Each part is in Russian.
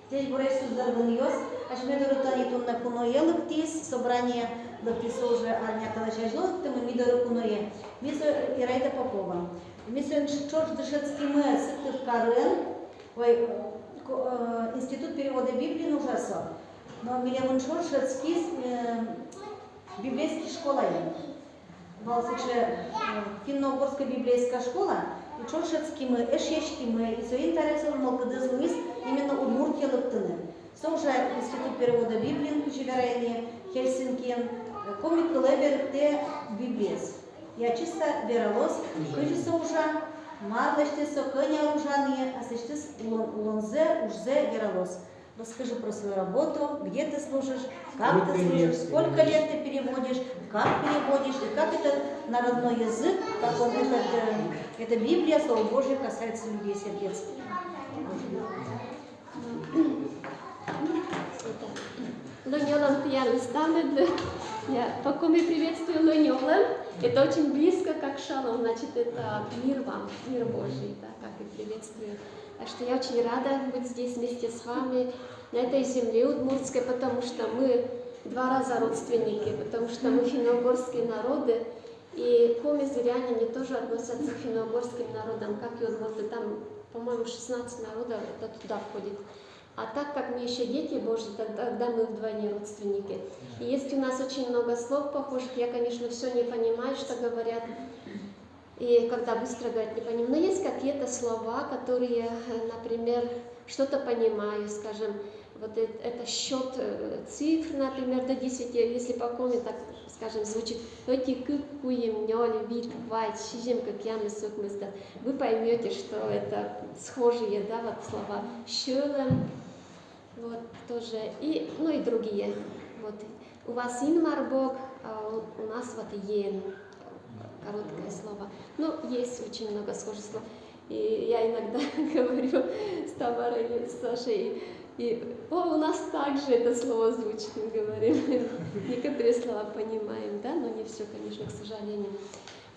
Здесь Борисус Дарвиньос, аж Медорутани Тунна Куное Лыктис, собрание Лыктиса уже Арнятова Чажло, там и Мидору Куное. Мисо Ираида Попова. Мисо Чорж Дышецкий Мэ, Сыктыв Карен, Институт перевода Библии ужасов. Но Милемон Чорж Дышецкий библейская школа. Балсыче финно-угорская библейская школа. И Чоршецкий мы, Эшечки мы, и все интересно, но когда Луис именно Удмуртия Лаптыны. Со уже Институт перевода Библии, Кучеверайни, Хельсинки, комик Лебер те Библиес. Я чисто веролос, кыжиса уже, марлышты со коня оружание, а сочтыс лонзе, ужзе веролос. Расскажи про свою работу, где ты служишь, как ты служишь, сколько лет ты переводишь, как переводишь, и как это на родной язык, как он эта Библия, Слово Божье касается людей сердец. Лонёлом я листами, я пока мы приветствую Лонёлом, это очень близко как шалом, значит это мир вам, мир Божий, да, как и приветствую. Так что я очень рада быть здесь вместе с вами на этой земле удмуртской, потому что мы два раза родственники, потому что мы финно-угорские народы, и коми-зыряне, они тоже относятся к финно-угорским народам, как и удмурты, там, по-моему, 16 народов это туда входит. А так как мы еще дети Божьи, тогда мы вдвойне родственники. И есть у нас очень много слов похожих, я, конечно, все не понимаю, что говорят, и когда быстро говорят, не понимаю. Но есть какие-то слова, которые, например, что-то понимаю, скажем, вот это счет цифр, например, до 10, если по коме, так, скажем, звучит, вы поймете, что это схожие, да, вот слова щелем, вот тоже, и, ну и другие. Вот. У вас инмар Бог, а у нас вот ен. Короткое слово. Ну, есть очень много схожих слов. И я иногда говорю с Тамарой или с Сашей, у нас также это слово звучит, мы говорим. Некоторые слова понимаем, да, но не все, конечно, к сожалению.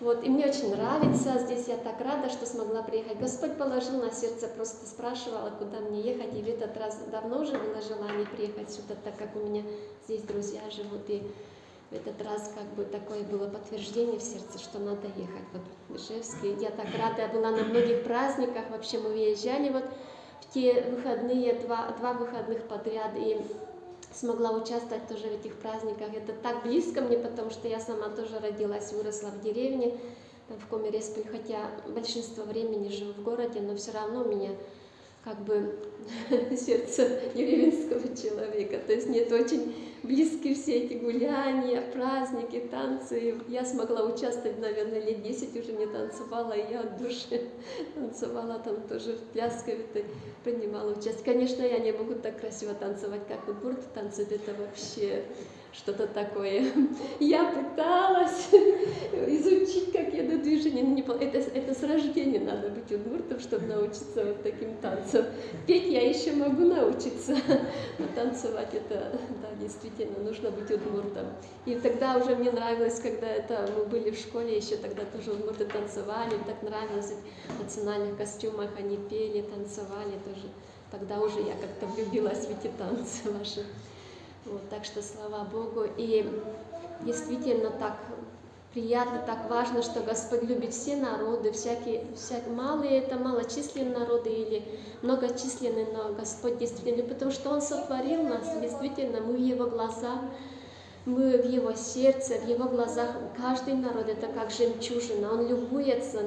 Вот, и мне очень нравится, здесь я так рада, что смогла приехать. Господь положил на сердце, просто спрашивала, куда мне ехать, и в этот раз давно уже было желание приехать сюда, так как у меня здесь друзья живут, и в этот раз как бы такое было подтверждение в сердце, что надо ехать вот в Ижевск. Я так рада, я была на многих праздниках, вообще мы выезжали вот в те выходные, два выходных подряд, и смогла участвовать тоже в этих праздниках. Это так близко мне, потому что я сама тоже родилась, выросла в деревне, там в Комересполе, хотя большинство времени живу в городе, но все равно у меня как бы сердце деревенского человека. То есть мне очень близки все эти гуляния, праздники, танцы. Я смогла участвовать, наверное, лет 10 уже не танцевала, и я от души танцевала там тоже в пляске, принимала участие. Конечно, я не могу так красиво танцевать, как удмурты танцуют, это вообще что-то такое. Я пыталась изучить, как я до движения, это с рождения надо быть удмуртом, чтобы научиться вот таким танцам. Петь я еще могу научиться, но танцевать это, да, действительно, нужно быть удмуртом. И тогда уже мне нравилось, когда мы были в школе, еще тогда тоже удмурты танцевали, так нравилось, в национальных костюмах они пели, танцевали тоже. Тогда уже я как-то влюбилась в эти танцы ваши. Вот, так что слава Богу. И действительно так приятно, так важно, что Господь любит все народы, всякие малые, это малочисленные народы или многочисленные, но Господь действительно, потому что Он сотворил нас, действительно, мы в Его глазах, мы в Его сердце, в Его глазах, каждый народ это как жемчужина, Он любуется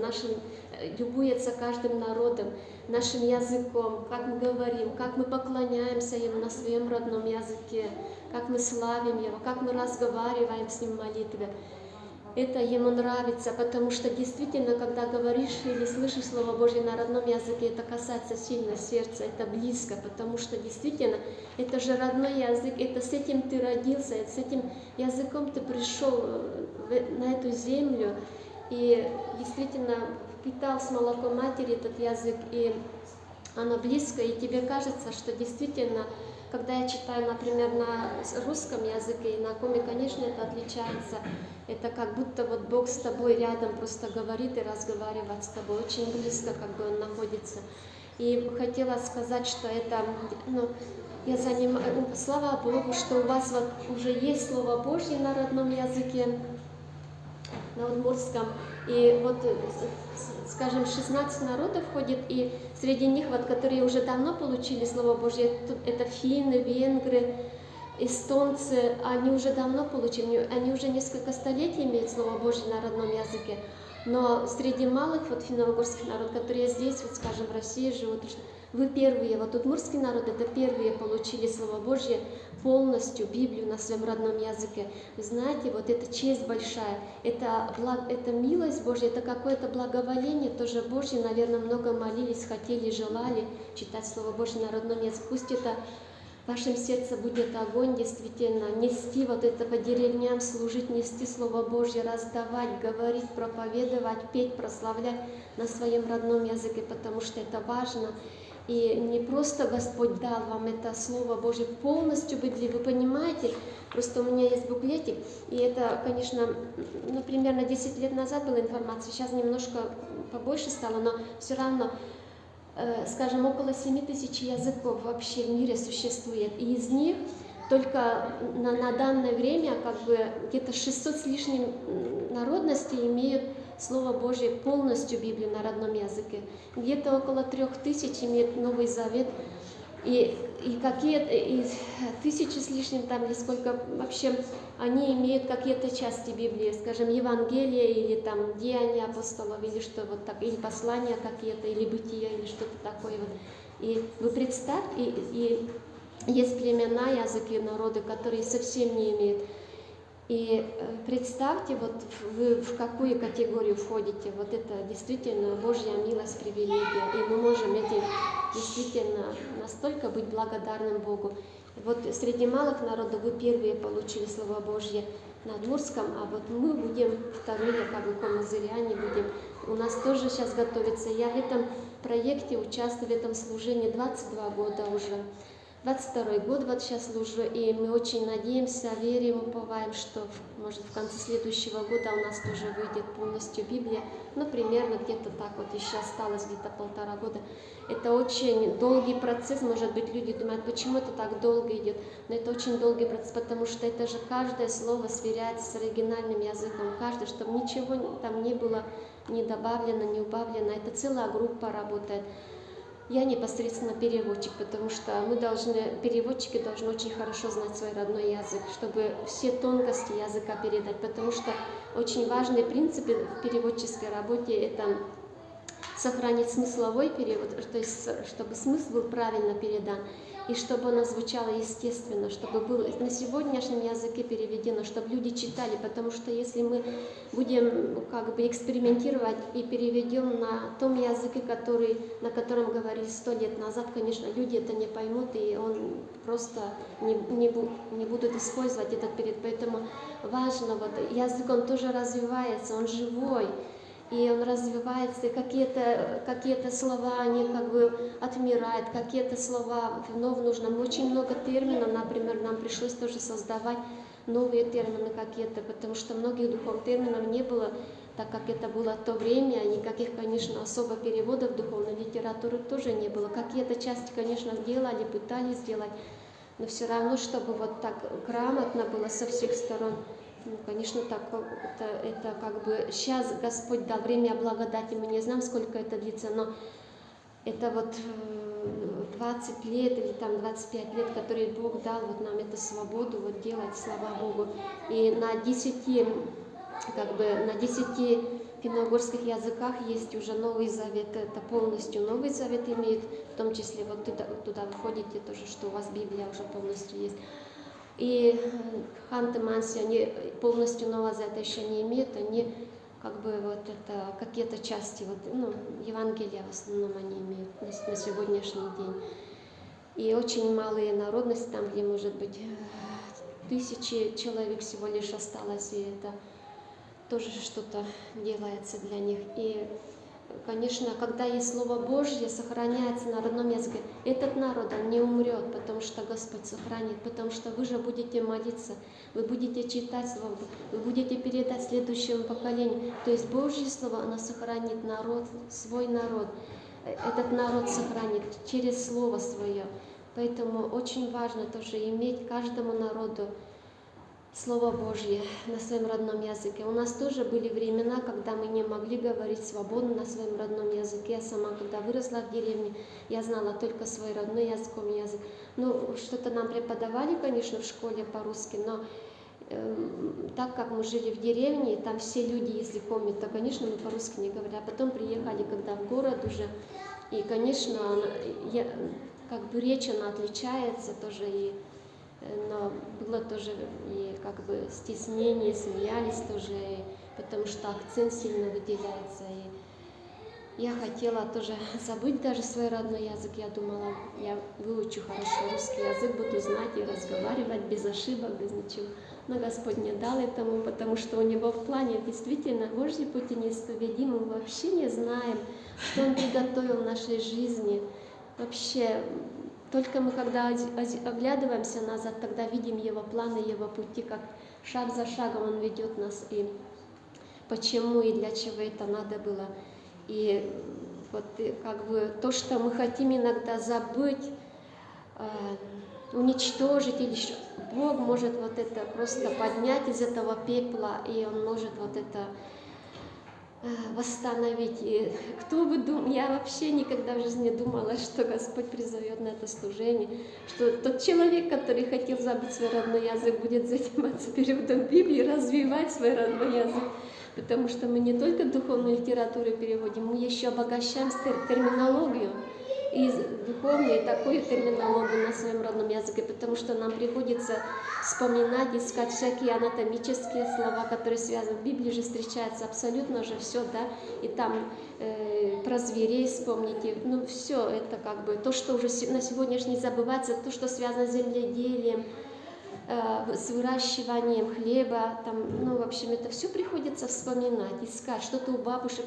каждым народом, нашим языком, как мы говорим, как мы поклоняемся Ему на своем родном языке, как мы славим Его, как мы разговариваем с Ним в молитве. Это Ему нравится, потому что действительно, когда говоришь или слышишь Слово Божье на родном языке, это касается сильно сердца, это близко, потому что действительно, это же родной язык, это с этим ты родился, с этим языком ты пришел на эту землю, и действительно впитал с молоком матери этот язык, и оно близко, и тебе кажется, что действительно, когда я читаю, например, на русском языке и на коме, конечно, это отличается. Это как будто вот Бог с тобой рядом просто говорит и разговаривает с тобой. Очень близко как бы Он находится. И хотела сказать, что это, ну, слава Богу, что у вас вот уже есть Слово Божье на родном языке, на удмуртском. И вот, скажем, 16 народов ходит, и среди них, вот, которые уже давно получили Слово Божье, это финны, венгры, эстонцы, они уже давно получили, они уже несколько столетий имеют Слово Божье на родном языке. Но среди малых вот финно-угорских народов, которые здесь, вот, скажем, в России живут, вы первые, вот удмуртский народ, это первые получили Слово Божье полностью, Библию на своем родном языке. Вы знаете, вот это честь большая, это милость Божья, это какое-то благоволение тоже Божье, наверное, много молились, хотели, желали читать Слово Божье на родном языке. Пусть это в вашем сердце будет огонь, действительно, нести вот это по деревням, служить, нести Слово Божье, раздавать, говорить, проповедовать, петь, прославлять на своем родном языке, потому что это важно. И не просто Господь дал вам это Слово Божье полностью быть, вы понимаете, просто у меня есть буклетик, и это, конечно, ну, примерно 10 лет назад была информация, сейчас немножко побольше стало, но все равно, скажем, около 7000 языков вообще в мире существует, и из них только на данное время как бы где-то 600 с лишним народностей имеют Слово Божье полностью Библию на родном языке. Где-то около 3000 имеют Новый Завет. И какие-то, и 1000 с лишним там, или сколько вообще, они имеют какие-то части Библии, скажем, Евангелие, или там Деяния апостолов, или что вот так, или послания какие-то, или Бытия, или что-то такое вот. И вы представьте, и есть племена, языки, народы, которые совсем не имеют. И представьте, вот вы в какую категорию входите. Вот это действительно Божья милость, привилегия. И мы можем этим действительно настолько быть благодарным Богу. Вот среди малых народов вы первые получили Слово Божье на удмуртском, а вот мы будем вторые, как бы комазыряне будем. У нас тоже сейчас готовится. Я в этом проекте участвую, в этом служении 22 года уже. 22 год вот сейчас служу, и мы очень надеемся, верим, уповаем, что, может, в конце следующего года у нас тоже выйдет полностью Библия. Ну, примерно где-то так вот еще осталось, где-то 1,5 года. Это очень долгий процесс, может быть, люди думают, почему это так долго идет. Но это очень долгий процесс, потому что это же каждое слово сверяется с оригинальным языком, каждое, чтобы ничего там не было не добавлено, не убавлено. Это целая группа работает. Я непосредственно переводчик, потому что переводчики должны очень хорошо знать свой родной язык, чтобы все тонкости языка передать, потому что очень важные принципы в переводческой работе – это сохранить смысловой перевод, то есть чтобы смысл был правильно передан, и чтобы оно звучало естественно, чтобы было на сегодняшнем языке переведено, чтобы люди читали, потому что если мы будем как бы экспериментировать и переведем на том языке, на котором говорили 100 лет назад, конечно, люди это не поймут, и он просто не будут использовать этот перевод. Поэтому важно, вот язык, он тоже развивается, он живой. И он развивается, и какие-то слова, они как бы отмирают, какие-то слова вновь нужно. Очень много терминов, например, нам пришлось тоже создавать новые термины какие-то, потому что многих духовных терминов не было, так как это было в то время, никаких, конечно, особо переводов духовной литературы тоже не было. Какие-то части, конечно, делали, пытались сделать, но все равно, чтобы вот так грамотно было со всех сторон. Ну, конечно, так, это как бы сейчас Господь дал время благодати, мы не знаем, сколько это длится, но это вот 20 лет или там 25 лет, которые Бог дал вот нам эту свободу вот делать, слава Богу. И на 10 финно-угорских языках есть уже Новый Завет, это полностью Новый Завет имеет, в том числе вот туда вы входите тоже, что у вас Библия уже полностью есть. И ханты-манси, они полностью Нового Завета еще не имеют, они как бы вот это какие-то части, вот, ну, Евангелия в основном они имеют на сегодняшний день. И очень малые народности, там, где, может быть, 1000 человек всего лишь осталось, и это тоже что-то делается для них. И, конечно, когда есть Слово Божье, сохраняется на родном языке, этот народ, он не умрет, потому что Господь сохранит, потому что вы же будете молиться, вы будете читать Слово, вы будете передать следующему поколению. То есть Божье Слово, оно сохранит народ, свой народ. этот народ сохранит через Слово Свое. Поэтому очень важно тоже иметь каждому народу Слово Божье на своем родном языке. У нас тоже были времена, когда мы не могли говорить свободно на своем родном языке. Я сама, когда выросла в деревне, я знала только свой родной языковый язык. Ну, что-то нам преподавали, конечно, в школе по-русски, но так как мы жили в деревне, и там все люди, если помнят, то, конечно, мы по-русски не говорили. А потом приехали, когда в город уже, и, конечно, как бы речь, она отличается тоже, но было тоже и как бы стеснение, смеялись тоже, потому что акцент сильно выделяется. И я хотела тоже забыть даже свой родной язык. Я думала, я выучу хорошо русский язык, буду знать и разговаривать без ошибок, без ничего. Но Господь не дал этому, потому что у Него в плане действительно Божьи пути неисповедимы. Мы вообще не знаем, что Он приготовил в нашей жизни. Вообще, только мы, когда оглядываемся назад, тогда видим Его планы, Его пути, как шаг за шагом Он ведет нас, и почему и для чего это надо было. И вот как бы то, что мы хотим иногда забыть, уничтожить, или Бог может вот это просто поднять из этого пепла, и Он может вот это восстановить. И кто бы думал, я вообще никогда в жизни не думала, что Господь призовет на это служение, что тот человек, который хотел забыть свой родной язык, будет заниматься переводом Библии, развивать свой родной язык. Потому что мы не только духовную литературу переводим, мы еще обогащаем терминологию, и духовную, и такую терминологию на своем родном языке, потому что нам приходится вспоминать, искать всякие анатомические слова, которые связаны. В Библии же встречается абсолютно же все, да, и там про зверей вспомните, ну все это как бы то, что уже на сегодняшний забывается, то, что связано с земледелием, с выращиванием хлеба, там, ну, в общем, это все приходится вспоминать, искать, что-то у бабушек,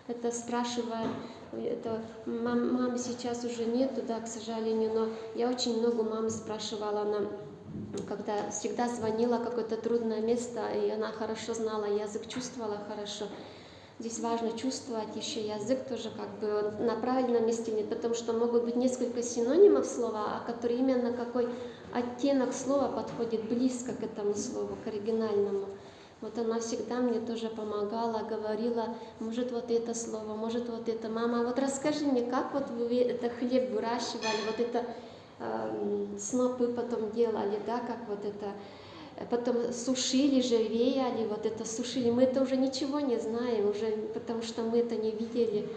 это спрашиваем, это мамы сейчас уже нету, да, к сожалению, но я очень много мамы спрашивала, она, когда всегда звонила какое-то трудное место, и она хорошо знала язык, чувствовала хорошо. Здесь важно чувствовать еще язык тоже как бы на правильном месте, нет, потому что могут быть несколько синонимов слова, а которые именно какой оттенок слова подходит близко к этому слову, к оригинальному. Вот она всегда мне тоже помогала, говорила, может вот это слово, может вот это. Мама, вот расскажи мне, как вот вы это хлеб выращивали, вот это снопы потом делали, да, как вот это. Потом сушили же, веяли, вот это сушили. Мы это уже ничего не знаем, уже, потому что мы это не видели.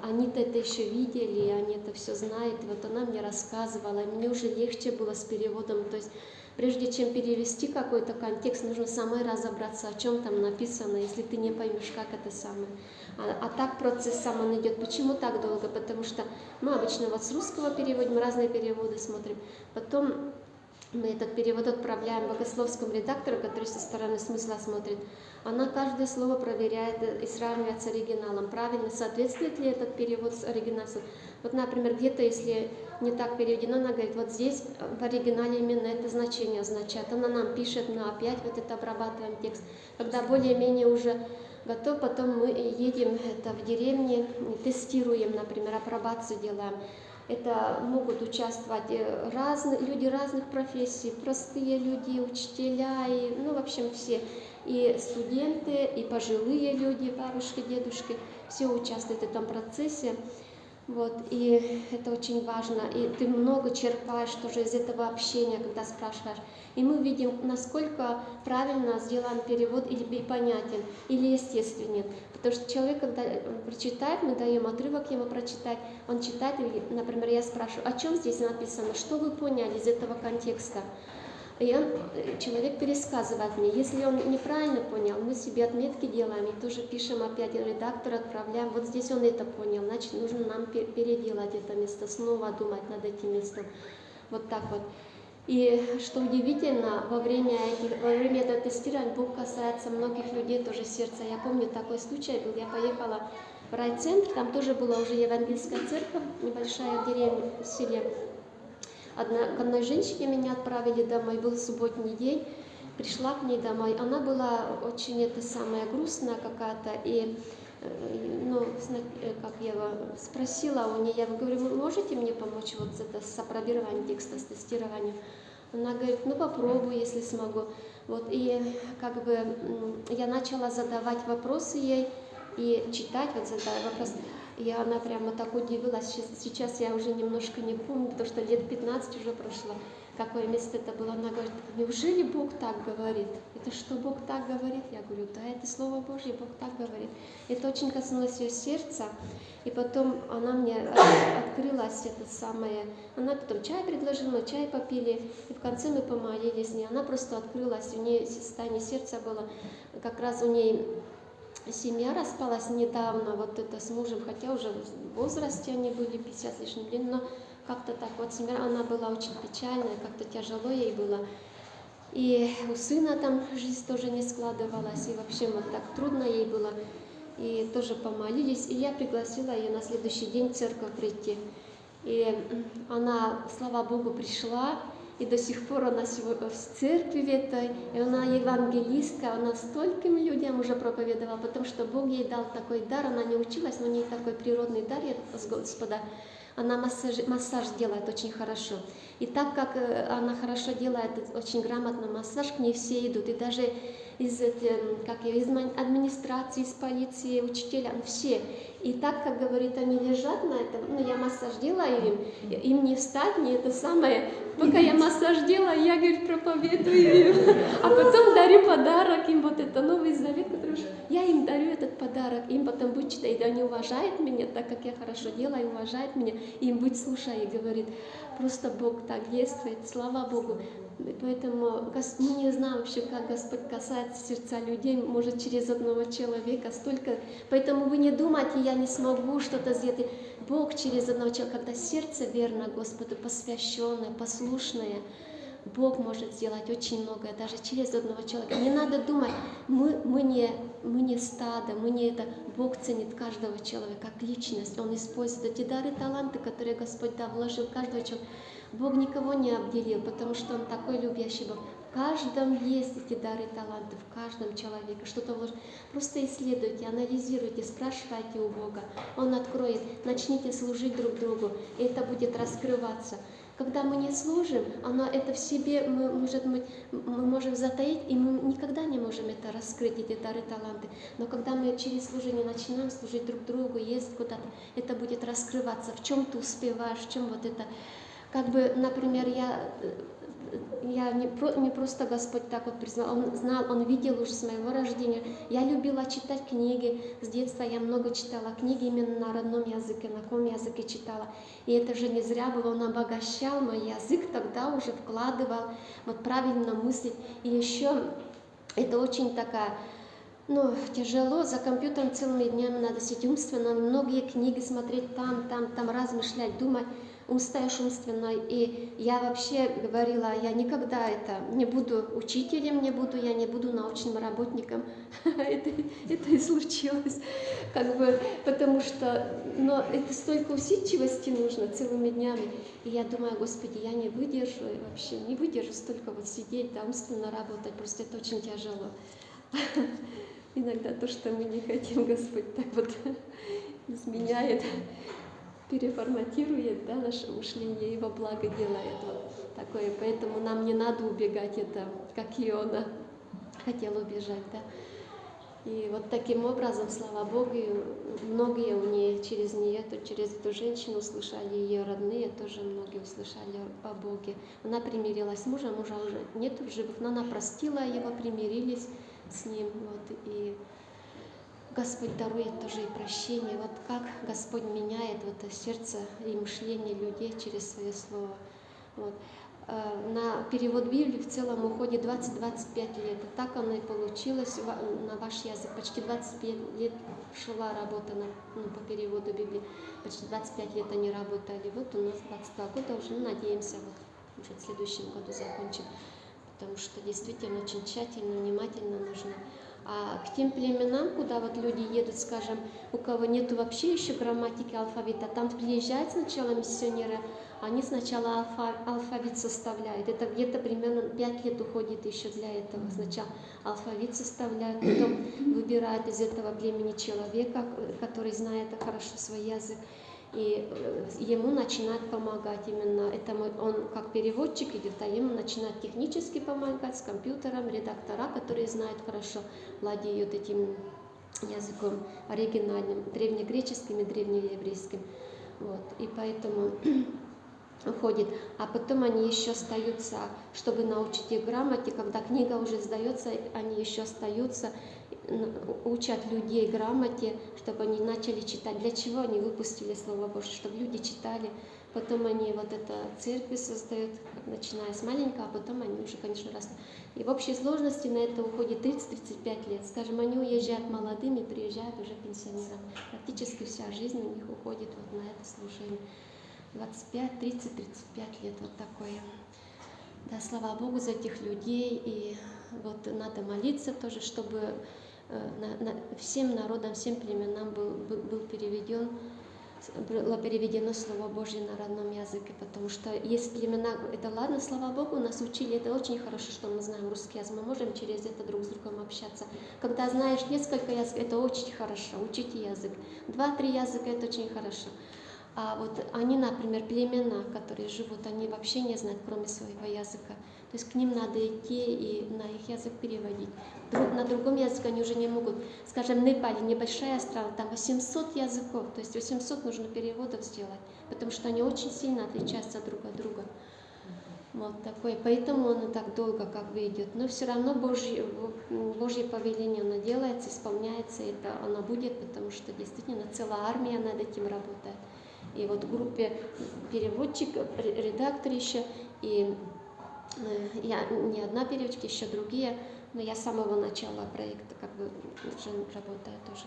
Они-то это еще видели, и они это все знают. И вот она мне рассказывала, и мне уже легче было с переводом. То есть прежде чем перевести какой-то контекст, нужно самой разобраться, о чем там написано, если ты не поймешь, как это самое. А так процесс сам он идет. Почему так долго? Потому что мы обычно вот с русского переводим, разные переводы смотрим. Потом мы этот перевод отправляем богословскому редактору, который со стороны смысла смотрит. Она каждое слово проверяет и сравнивает с оригиналом. Правильно, соответствует ли этот перевод с оригиналом. Вот, например, где-то, если не так переведено, она говорит, вот здесь в оригинале именно это значение означает. Она нам пишет, мы опять вот это обрабатываем текст. Когда более-менее уже готов, потом мы едем это в деревне, тестируем, например, апробацию делаем. Это могут участвовать люди разных профессий, простые люди, учителя, и, ну, в общем, все. И студенты, и пожилые люди, бабушки, дедушки, все участвуют в этом процессе. Вот, и это очень важно. И ты много черпаешь тоже из этого общения, когда спрашиваешь. И мы видим, насколько правильно сделан перевод или понятен, или естественен. Потому что человек, когда прочитает, мы даем отрывок ему прочитать, он читает, и, например, я спрашиваю, о чем здесь написано, что вы поняли из этого контекста? И человек пересказывает мне. Если он неправильно понял, мы себе отметки делаем и тоже пишем опять, редактор отправляем. Вот здесь он это понял, значит, нужно нам переделать это место, снова думать над этим местом. Вот так вот. И что удивительно, во время этого тестирования Бог касается многих людей тоже сердца. Я помню, такой случай был, я поехала в райцентр, там тоже была уже евангельская церковь, небольшая в деревне, в селе. К одной женщине меня отправили домой, был субботний день, пришла к ней домой, она была очень грустная какая-то, и как я его спросила у нее, я говорю, вы можете мне помочь вот это с опробированием текста, с тестированием? Она говорит, ну попробую, если смогу. Вот, и как бы я начала задавать вопросы ей и читать, вот задавая вопрос. И она прямо так удивилась. Сейчас я уже немножко не помню, потому что лет 15 уже прошло, какое место это было. Она говорит, неужели Бог так говорит? Это что, Бог так говорит? Я говорю, да, это Слово Божье, Бог так говорит. Это очень коснулось ее сердца. И потом она мне открылась, это самое. Она потом чай предложила, чай попили. И в конце мы помолились с ней. Она просто открылась, у нее состояние сердца было. Как раз у нее семья распалась недавно, вот это с мужем, хотя уже в возрасте они были, 50 с лишним лет, но как-то так вот семья, она была очень печальная, как-то тяжело ей было. И у сына там жизнь тоже не складывалась, и вообще вот так трудно ей было. И тоже помолились, и я пригласила ее на следующий день в церковь прийти. И она, слава Богу, пришла, и до сих пор она в церкви этой, и она евангелистка, она стольким людям уже проповедовала, потому что Бог ей дал такой дар, она не училась, но у нее такой природный дар от Господа. Она массаж делает очень хорошо. И так как она хорошо делает, очень грамотно массаж, к ней все идут. И даже из администрации, из полиции, учителя, все. И так, как говорит, они лежат на этом, я массаж делаю им не встать, не это самое. Пока я массаж делаю, я, говорит, проповедую им. А потом дарю подарок им, вот это Новый Завет, который я им дарю этот подарок. Им потом будет читать, и они уважают меня, так как я хорошо делаю, уважают меня. И им будет слушать и говорит, просто Бог так действует, слава Богу. Поэтому мы не знаем вообще, как Господь касается сердца людей, может через одного человека столько. Поэтому вы не думайте, я не смогу что-то сделать. Бог через одного человека, когда сердце верно Господу, посвященное, послушное, Бог может сделать очень многое, даже через одного человека. Не надо думать, мы не стадо, мы не это. Бог ценит каждого человека как личность. Он использует эти дары, таланты, которые Господь вложил в каждого человека. Бог никого не обделил, потому что Он такой любящий Бог. В каждом есть эти дары и таланты, в каждом человеке. Что-то вложено. Просто исследуйте, анализируйте, спрашивайте у Бога. Он откроет. Начните служить друг другу, и это будет раскрываться. Когда мы не служим, это в себе, мы можем затаить, и мы никогда не можем это раскрыть, эти дары, таланты. Но когда мы через служение начинаем служить друг другу, ездить куда-то, это будет раскрываться. В чем ты успеваешь, в чем вот это. Как бы, например, я не просто Господь так вот признал, Он знал, Он видел уже с моего рождения. Я любила читать книги, с детства я много читала книги именно на родном языке, на каком языке читала. И это же не зря было, Он обогащал мой язык, тогда уже вкладывал, вот правильно мыслить. И еще это очень такая, тяжело, за компьютером целыми днями надо сидеть умственно, многие книги смотреть там размышлять, думать. Устаешь умственно, и я вообще говорила, я никогда не буду учителем, я не буду научным работником. Это и случилось, потому что, это столько усидчивости нужно целыми днями. И я думаю, Господи, я не выдержу, вообще не выдержу столько вот сидеть, умственно работать, просто это очень тяжело. Иногда то, что мы не хотим, Господь так вот изменяет, переформатирует, наше мышление и во благо делает вот такое. Поэтому нам не надо убегать как Иона хотел убежать, И вот таким образом, слава Богу, многие через нее, через эту женщину услышали, ее родные тоже многие услышали о Боге. Она примирилась с мужем, мужа уже нет в живых, но она простила его, примирились с ним, и Господь дарует тоже и прощение. Вот как Господь меняет это сердце и мышление людей через свое слово. На перевод Библии в целом уходит 20-25 лет. И так оно и получилось на ваш язык. Почти 25 лет шла работа по переводу Библии. Почти 25 лет они работали. Вот у нас 22 года уже, надеемся, уже в следующем году закончим. Потому что действительно очень тщательно, внимательно нужно. А к тем племенам, куда вот люди едут, скажем, у кого нету вообще еще грамматики, алфавита, там приезжают сначала миссионеры, они сначала алфавит составляют. Это где-то примерно 5 лет уходит еще для этого. Сначала алфавит составляют, потом выбирают из этого племени человека, который знает хорошо свой язык. И ему начинает помогать именно, это он как переводчик идет, а ему начинает технически помогать с компьютером, редактора, которые знают хорошо, владеют этим языком оригинальным, древнегреческим и древнееврейским. Вот. И поэтому уходит. А потом они еще остаются, чтобы научить их грамоте, когда книга уже сдается, они еще остаются, учат людей грамоте, чтобы они начали читать. Для чего они выпустили Слово Божье? Чтобы люди читали. Потом они вот это церковь создают, начиная с маленького, а потом они уже, конечно, растут. И в общей сложности на это уходит 30-35 лет. Скажем, они уезжают молодыми, приезжают уже пенсионерами. Практически вся жизнь у них уходит вот на это служение. 25, 30, 35 лет, вот такое. Да, слава Богу за этих людей. И вот надо молиться тоже, чтобы всем народам, всем племенам было переведено Слово Божье на родном языке, потому что есть племена, это ладно, слава Богу, нас учили, это очень хорошо, что мы знаем русский язык, мы можем через это друг с другом общаться. Когда знаешь несколько языков, это очень хорошо, учите язык. 2-3 языка, это очень хорошо. А вот они, например, племена, которые живут, они вообще не знают, кроме своего языка. То есть к ним надо идти и на их язык переводить. На другом языке они уже не могут. Скажем, Непале небольшая страна, там 800 языков, то есть 800 нужно переводов сделать, потому что они очень сильно отличаются друг от друга. Вот такое. Поэтому он и так долго как бы идет. Но все равно Божье повеление, оно делается, исполняется, и это оно будет, потому что действительно целая армия над этим работает. И вот в группе переводчиков, редактор еще, и я не одна переводчик, еще другие, но я с самого начала проекта как бы уже работаю тоже.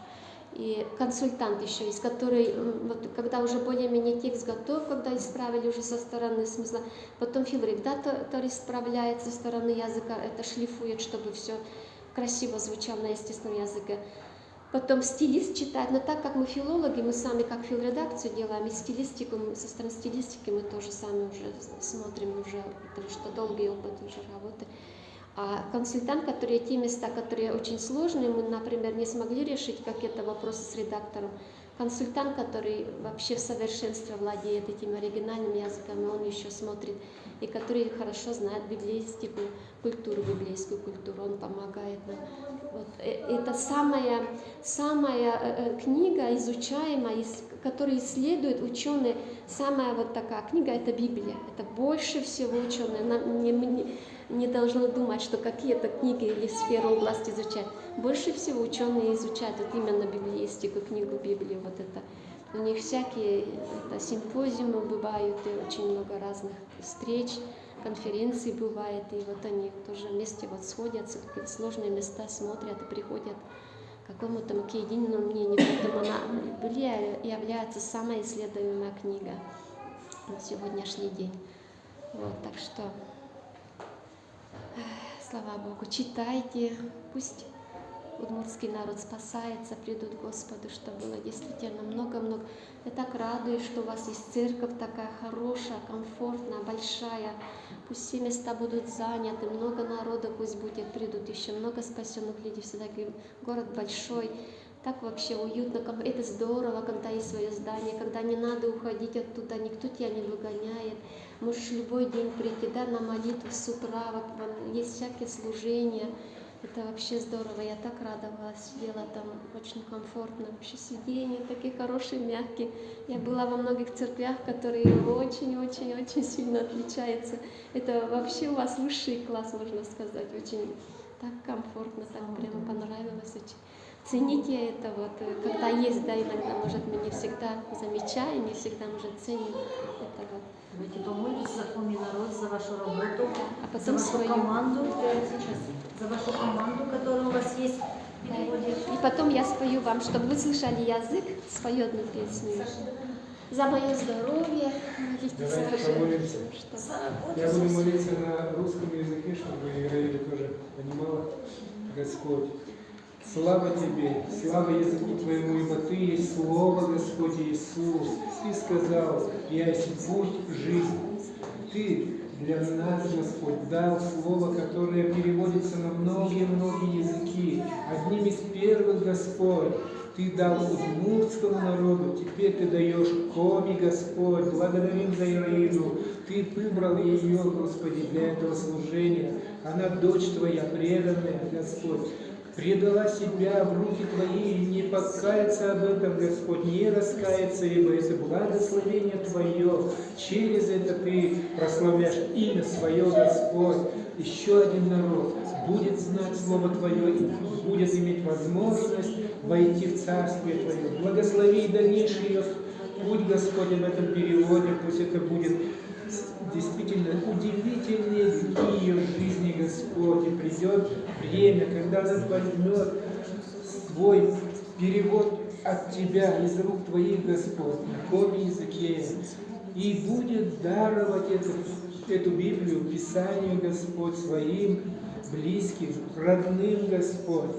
И консультант еще есть, который, вот, когда уже более-менее текст готов, когда исправили уже со стороны смысла, потом филредактор исправляет со стороны языка, это шлифует, чтобы все красиво звучало на естественном языке. Потом стилист читает, но так как мы филологи, мы сами как филредакцию делаем, и стилистику, со стороны стилистики мы тоже сами уже смотрим, уже, потому что долгий опыт уже работы. А консультант, которые те места, которые очень сложные, мы, например, не смогли решить какие-то вопросы с редактором. Консультант, который вообще в совершенстве владеет этими оригинальными языками, он еще смотрит, и который хорошо знает библейскую культуру, он помогает нам. Вот. Это самая книга изучаемая, которую исследуют ученые, самая вот такая книга – это Библия. Это больше всего ученые. Не должны думать, что какие-то книги или сферы области изучать. Больше всего ученые изучают вот именно библейскую книгу Библии. Вот это. У них всякие симпозиумы бывают, и очень много разных встреч, конференций бывает, и вот они тоже вместе вот сходятся, какие-то сложные места смотрят и приходят к какому-то единому мнению. Поэтому Библия является самая исследуемая книга на сегодняшний день. Вот, так что слава Богу, читайте, пусть удмуртский народ спасается, придут к Господу, что было действительно много-много. Я так радуюсь, что у вас есть церковь такая хорошая, комфортная, большая. Пусть все места будут заняты, много народа пусть будет, придут еще много спасенных людей. Все-таки город большой, так вообще уютно. Это здорово, когда есть свое здание, когда не надо уходить оттуда, никто тебя не выгоняет. Можешь любой день прийти, да, на молитву с утра, вот, есть всякие служения. Это вообще здорово, я так радовалась, сидела там очень комфортно, вообще сиденья такие хорошие, мягкие. Я была во многих церквях, которые очень-очень-очень сильно отличаются. Это вообще у вас высший класс, можно сказать, очень так комфортно, так прямо понравилось очень. Цените это, вот, когда есть, да, иногда, может, мы не всегда замечаем, не всегда, может, ценим это вот. Давайте помолитесь за Фоми народ, за вашу работу, А потом за вашу команду, за вашу команду, которая у вас есть в переводе. И потом я спою вам, чтобы вы слышали язык, спою одну песню. За мое здоровье, молитесь тоже. Я буду молиться на русском языке, чтобы Ираида тоже понимала Господь. Слава Тебе, слава языку Твоему, ибо Ты есть Слово, Господь Иисус. Ты сказал, я есть путь, жизнь. Ты для нас, Господь, дал Слово, которое переводится на многие-многие языки. Одним из первых, Господь, Ты дал удмуртскому народу, теперь Ты даешь Коми, Господь. Благодарим за Ираиду. Ты выбрал ее, Господи, для этого служения. Она дочь Твоя, преданная, Господь. Предала себя в руки Твои, и не покаяться об этом, Господь, не раскаяться, ибо это благословение Твое. Через это Ты прославляешь имя Свое, Господь. Еще один народ будет знать Слово Твое и будет иметь возможность войти в Царствие Твое. Благослови дальнейший ее путь, Господь, в этом переводе. Пусть это будет действительно удивительные дни ее жизни, Господь, и придет время, когда она возьмет свой перевод от Тебя, из рук Твоих, Господь, на коми языке, и будет даровать эту Библию, Писанию, Господь, своим близким, родным, Господь,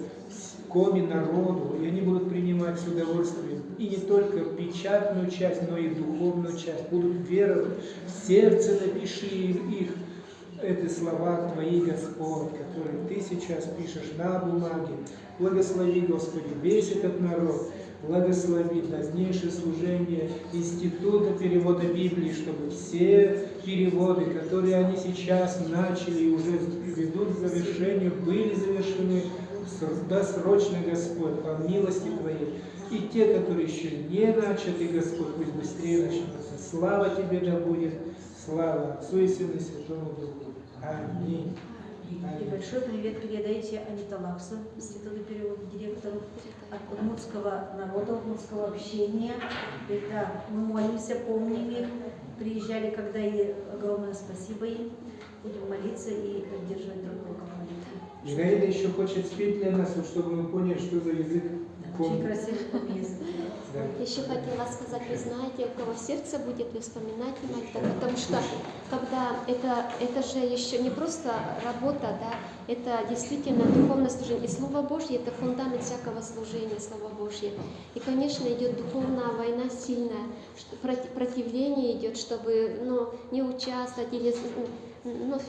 коми народу, и они будут принимать с удовольствием и не только печатную часть, но и духовную часть, будут веровать, в сердце напиши их, это слова Твои, Господь, которые Ты сейчас пишешь на бумаге. Благослови, Господи, весь этот народ, благослови дальнейшее служение Института перевода Библии, чтобы все переводы, которые они сейчас начали и уже ведут к завершению, были завершены досрочно, Господь, по милости Твоей. И те, которые еще не начаты, Господь, пусть быстрее начнутся. Слава Тебе да будет, слава Отцу и Сыну и Святому Духу. Аминь. И большой привет передайте Анита Лаксу, Института перевода, директору от удмуртского народа, удмуртского общения. Да, мы молимся, помним их, приезжали, когда и огромное спасибо им. Будем молиться и поддерживать друг друга в молитве. Ираида еще хочет спеть для нас, вот, чтобы мы поняли, что за язык. Очень красивый язык. Да. Еще хотела сказать, вы знаете, у кого сердце будет, вы вспоминать молитву, потому что когда это же еще не просто работа, да, это действительно духовное служение. И Слово Божье – это фундамент всякого служения, Слово Божье. И, конечно, идет духовная война сильная, противление идет, чтобы не участвовать или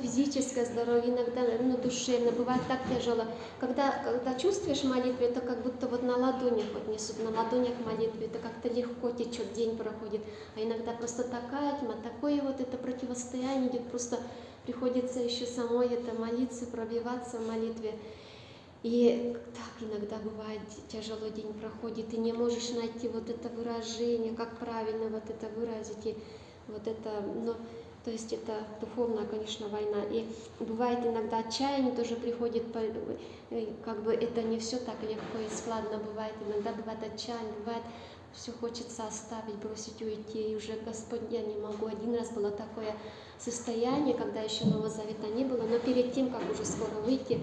физическое здоровье, иногда душевно, бывает так тяжело. Когда чувствуешь молитву, это как будто вот на ладонях вот несут, на ладонях молитвы, это как-то легко течет, день проходит. А иногда просто такая тьма, такое вот это противостояние идет, просто приходится еще самой это молиться, пробиваться в молитве. И так иногда бывает, тяжело день проходит, и не можешь найти вот это выражение, как правильно вот это выразить, и вот это, то есть это духовная, конечно, война. И бывает иногда отчаяние тоже приходит, как бы это не все так легко и складно бывает. Иногда бывает отчаяние, бывает все хочется оставить, бросить, уйти. И уже Господь, я не могу. Один раз было такое состояние, когда еще Нового Завета не было, но перед тем, как уже скоро выйти,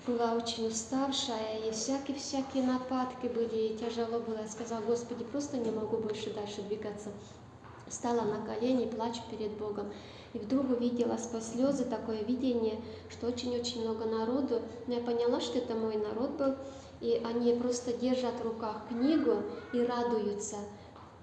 была очень уставшая, и всякие нападки были, и тяжело было. Я сказала: Господи, просто не могу больше дальше двигаться. Встала на колени, плачу перед Богом. И вдруг увидела сквозь слезы такое видение, что очень-очень много народу. Но я поняла, что это мой народ был. И они просто держат в руках книгу и радуются.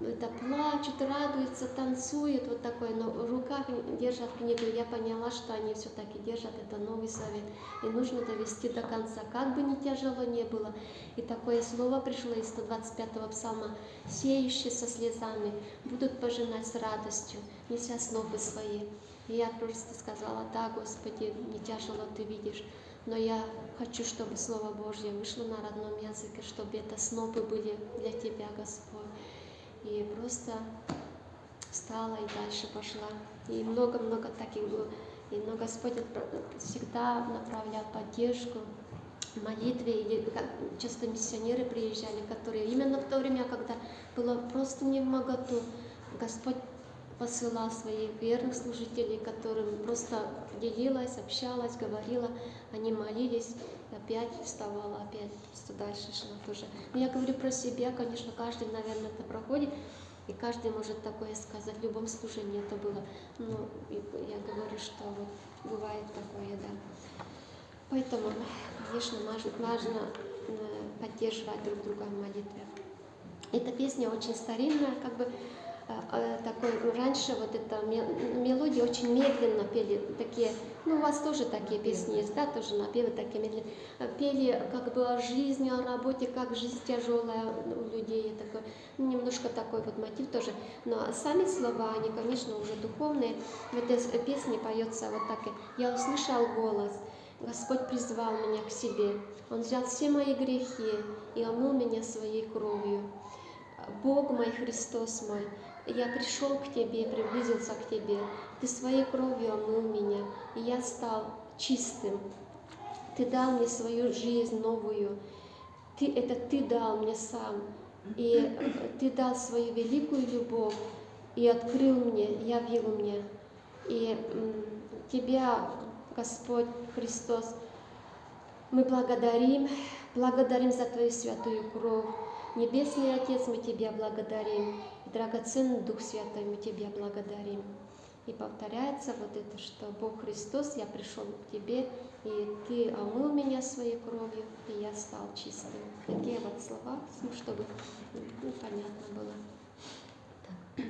Это плачут, радуются, танцуют, вот такое, но в руках держат книгу. Я поняла, что они все-таки держат, это Новый Завет. И нужно довести до конца, как бы ни тяжело не было. И такое слово пришло из 125-го псалма: «Сеющие со слезами будут пожинать с радостью, неся снопы свои». И я просто сказала: да, Господи, не тяжело Ты видишь, но я хочу, чтобы Слово Божье вышло на родном языке, чтобы это снопы были для Тебя, Господь. И просто встала и дальше пошла. И много-много таких было. Но Господь всегда направлял поддержку в молитве. Или часто миссионеры приезжали, которые именно в то время, когда было просто не в моготу, Господь посылал своих верных служителей, которым просто делилась, общалась, говорила, они молились, опять вставала, опять просто дальше шла тоже. Но я говорю про себя, конечно, каждый, наверное, это проходит, и каждый может такое сказать, в любом служении это было. Но я говорю, что вот бывает такое, да. Поэтому, конечно, важно поддерживать друг друга в молитве. Эта песня очень старинная, как бы такой, раньше вот эта мелодия очень медленно пели, такие, ну у вас тоже такие песни есть, да, тоже напевы такие медленно, пели как бы о жизни, о работе, как жизнь тяжелая у людей, такой, немножко такой вот мотив тоже, но сами слова, они, конечно, уже духовные. В этой песне поется вот так: «Я услышал голос, Господь призвал меня к себе, Он взял все мои грехи и омыл меня своей кровью. Бог мой, Христос мой, я пришел к Тебе, приблизился к Тебе, Ты своей кровью омыл меня, и я стал чистым. Ты дал мне свою жизнь новую, Ты дал мне сам, и Ты дал свою великую любовь, и открыл мне, явил мне. И Тебя, Господь Христос, мы благодарим за Твою святую кровь. Небесный Отец, мы Тебя благодарим. Драгоценный Дух Святой, мы Тебя благодарим. И повторяется вот это, что Бог Христос, я пришел к Тебе, и Ты омыл меня своей кровью, и я стал чистым. Такие вот слова, чтобы понятно было. Так.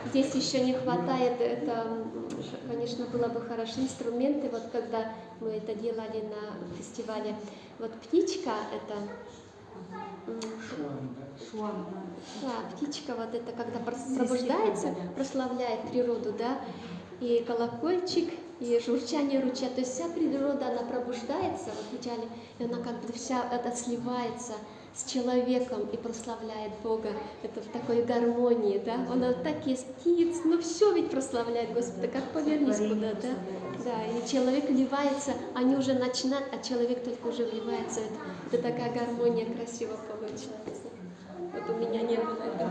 Здесь еще не хватает, это, конечно, было бы хорошо, инструменты, вот когда мы это делали на фестивале. Вот птичка, это... Шуан, Да, птичка, вот это, когда пробуждается, прославляет природу, да, и колокольчик, и журчание ручья, то есть вся природа, она пробуждается, вот в идеале, и она как бы вся это сливается с человеком и прославляет Бога. Это в такой гармонии, да? Он вот так есть птиц, ну все ведь прославляет Господа, как повернись куда, да? Да, и человек вливается, они уже начинают, а человек только уже вливается. Это такая гармония красиво получается. Вот у меня не было этого.